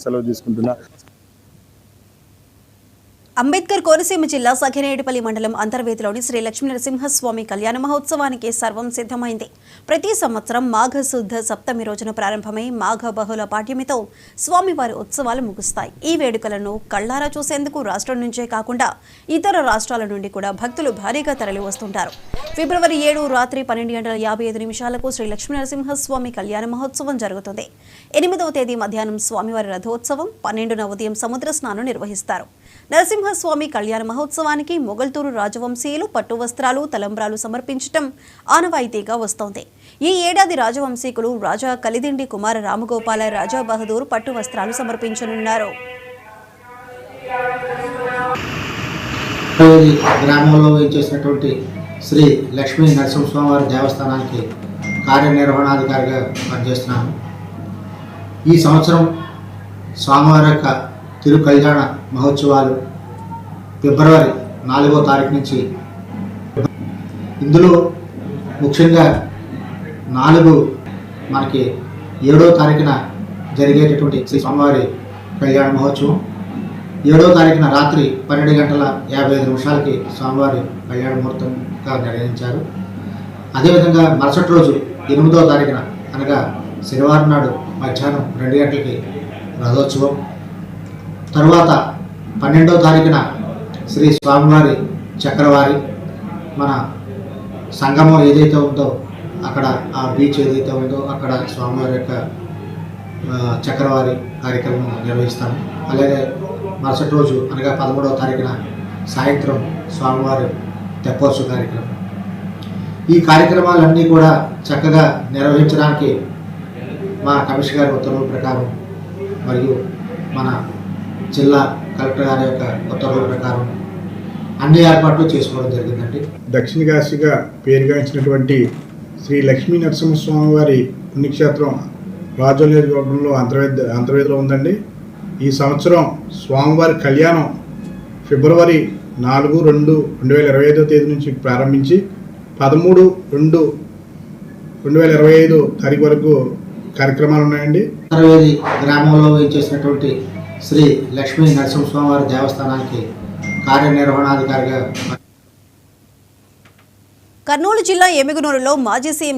సెలవు తీసుకుంటున్నా. అంబేద్కర్ కోనసీమ జిల్లా సఖినేటిపల్లి మండలం అంతర్వేదిలోని శ్రీ లక్ష్మీ నరసింహస్వామి కళ్యాణ మహోత్సవానికి సర్వం సిద్ధమైంది. ప్రతి సంవత్సరం మాఘ శుద్ధ సప్తమి రోజున ప్రారంభమై మాఘ బహుళ పాఠ్యమితో స్వామివారి ఉత్సవాలు ముగుస్తాయి. ఈ వేడుకలను కళ్లారా చూసేందుకు రాష్ట్రం నుంచే కాకుండా ఇతర రాష్ట్రాల నుండి కూడా భక్తులు భారీగా తరలి వస్తుంటారు. ఫిబ్రవరి 7 రాత్రి 12:55 శ్రీ లక్ష్మీ నరసింహస్వామి కళ్యాణ మహోత్సవం జరుగుతుంది. 8వ తేదీ మధ్యాహ్నం స్వామివారి రథోత్సవం, 12న ఉదయం సముద్ర స్నానం నిర్వహిస్తారు. నరసింహస్వామి కళ్యాణ మహోత్సవానికి మొగల్తూరు రాజవంశీయులు పట్టు వస్త్రాలు, తలంబ్రాలు సమర్పించడం ఆనవాయితీగా వస్తోంది. ఈ ఏడాది రాజవంశీకులు రాజా కలిదిండి కుమార రామగోపాల రాజా బహదూర్ పట్టు వస్త్రాలు సమర్పించనున్నారు. గ్రామంలో చేసినటువంటి శ్రీ లక్ష్మీ నరసింహస్వామి దేవస్థానానికి కార్యనిర్వహణాధికారిగా పనిచేస్తున్నాను. ఈ సంవత్సరం స్వామివారి యొక్క తిరు కళ్యాణ మహోత్సవాలు ఫిబ్రవరి 4వ తారీఖు నుంచి, ఇందులో ముఖ్యంగా 4 మనకి 7వ తారీఖున జరిగేటటువంటి శ్రీ స్వామివారి కళ్యాణ మహోత్సవం, 7వ తారీఖున రాత్రి 12:55 స్వామివారి కళ్యాణ ముహూర్తంగా నిర్వహించారు. అదేవిధంగా మరుసటి రోజు 8వ తారీఖున అనగా శనివారం నాడు మధ్యాహ్నం 2 గంటలకి రథోత్సవం, తరువాత 12వ తారీఖున శ్రీ స్వామివారి చక్రవారి, మన సంగమం ఏదైతే ఉందో అక్కడ ఆ బీచ్ ఏదైతే ఉందో అక్కడ స్వామివారి యొక్క చక్రవారి కార్యక్రమం నిర్వహిస్తాము. అలాగే మరుసటి రోజు అనగా 13వ తారీఖున సాయంత్రం స్వామివారి తెప్పోత్సవ కార్యక్రమం. ఈ కార్యక్రమాలన్నీ కూడా చక్కగా నిర్వహించడానికి మా కమిషనర్ గారి ఉత్తర్వుల ప్రకారం మరియు మన జిల్లా కలెక్టర్ గారి యొక్క ఉత్తర్వుల ప్రకారం అన్ని ఏర్పాట్లు చేసుకోవడం జరిగిందండి. దక్షిణ కాశీగా పేరుగాంచినటువంటి శ్రీ లక్ష్మీ నరసింహస్వామి వారి పుణ్యక్షేత్రం రాజోల్ నియోజకవర్గంలో అంతర్వేదిలో ఉందండి. ఈ సంవత్సరం స్వామివారి కళ్యాణం ఫిబ్రవరి 4, 2025 తేదీ నుంచి ప్రారంభించి 13, 2025 తారీఖు వరకు కార్యక్రమాలు ఉన్నాయండి. అంతర్వేది గ్రామంలో చేసినటువంటి శ్రీ లక్ష్మీ నరసింహస్వామి వారి దేవస్థానానికి కార్యనిర్వహణాధికారిగా కర్నూలు జిల్లా ఎమ్మిగనూరులో మాజీ సీఎం